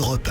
Europe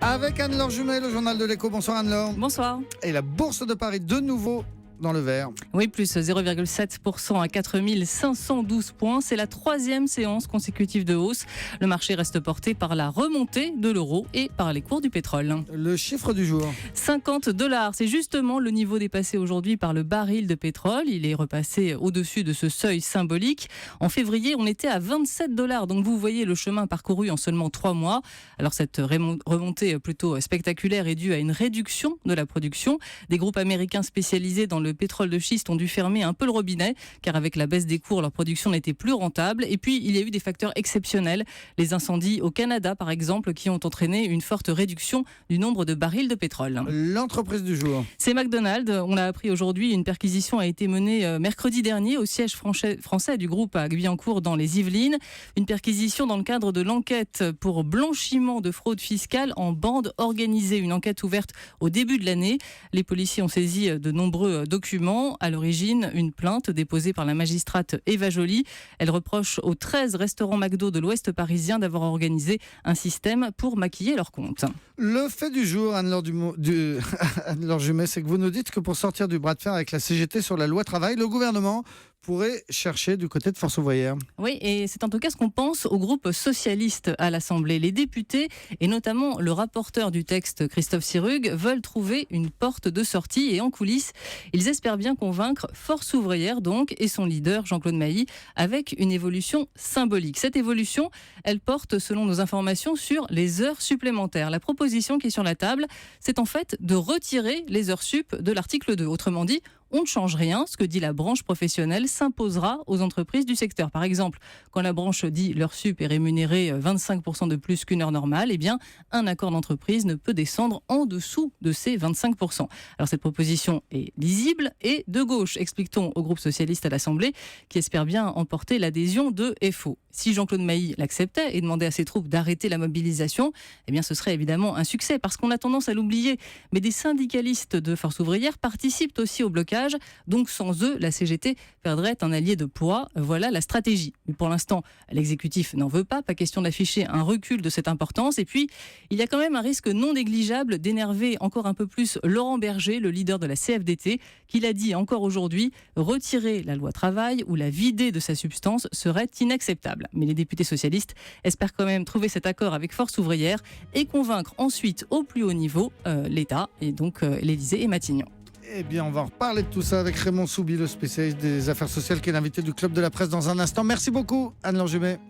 1. Avec Anne-Laure Jumet, le journal de l'écho. Bonsoir Anne-Laure. Bonsoir. Et la bourse de Paris de nouveau dans le vert. Oui, plus 0,7% à 4512 points. C'est la troisième séance consécutive de hausse. Le marché reste porté par la remontée de l'euro et par les cours du pétrole. Le chiffre du jour. $50, c'est justement le niveau dépassé aujourd'hui par le baril de pétrole. Il est repassé au-dessus de ce seuil symbolique. En février, on était à $27. Donc vous voyez le chemin parcouru en seulement 3 mois. Alors cette remontée plutôt spectaculaire est due à une réduction de la production. Des groupes américains spécialisés dans le pétrole de schiste ont dû fermer un peu le robinet, car avec la baisse des cours, leur production n'était plus rentable. Et puis, il y a eu des facteurs exceptionnels. Les incendies au Canada, par exemple, qui ont entraîné une forte réduction du nombre de barils de pétrole. L'entreprise du jour. C'est McDonald's. On l'a appris aujourd'hui. Une perquisition a été menée mercredi dernier au siège français du groupe à Guyancourt dans les Yvelines. Une perquisition dans le cadre de l'enquête pour blanchiment de fraude fiscale en bande organisée. Une enquête ouverte au début de l'année. Les policiers ont saisi de nombreux documents. À l'origine, une plainte déposée par la magistrate Eva Joly. Elle reproche aux 13 restaurants McDo de l'Ouest parisien d'avoir organisé un système pour maquiller leurs comptes. Le fait du jour, Anne-Laure Jumet, c'est que vous nous dites que pour sortir du bras de fer avec la CGT sur la loi travail, le gouvernement pourrait chercher du côté de Force ouvrière. Oui, et c'est en tout cas ce qu'on pense au groupe socialiste à l'Assemblée. Les députés, et notamment le rapporteur du texte, Christophe Sirugue, veulent trouver une porte de sortie. Et en coulisses, ils espèrent bien convaincre Force ouvrière, donc, et son leader, Jean-Claude Mailly, avec une évolution symbolique. Cette évolution, elle porte, selon nos informations, sur les heures supplémentaires. La proposition qui est sur la table, c'est en fait de retirer les heures sup de l'article 2. Autrement dit, on ne change rien. Ce que dit la branche professionnelle s'imposera aux entreprises du secteur. Par exemple, quand la branche dit l'heure sup est rémunérée 25% de plus qu'une heure normale, eh bien, un accord d'entreprise ne peut descendre en dessous de ces 25%. Alors cette proposition est lisible et de gauche, explique-t-on au groupe socialiste à l'Assemblée, qui espère bien emporter l'adhésion de FO. Si Jean-Claude Mailly l'acceptait et demandait à ses troupes d'arrêter la mobilisation, eh bien, ce serait évidemment un succès, parce qu'on a tendance à l'oublier. Mais des syndicalistes de Force ouvrière participent aussi au blocage. Donc sans eux, la CGT perdrait un allié de poids. Voilà la stratégie. Mais pour l'instant, l'exécutif n'en veut pas question d'afficher un recul de cette importance. Et puis, il y a quand même un risque non négligeable d'énerver encore un peu plus Laurent Berger, le leader de la CFDT, qui l'a dit encore aujourd'hui, retirer la loi travail ou la vider de sa substance serait inacceptable. Mais les députés socialistes espèrent quand même trouver cet accord avec Force ouvrière et convaincre ensuite au plus haut niveau l'État, et donc l'Élysée et Matignon. Eh bien, on va en reparler de tout ça avec Raymond Soubi, le spécialiste des affaires sociales, qui est l'invité du Club de la Presse dans un instant. Merci beaucoup, Anne-Laure Jumet.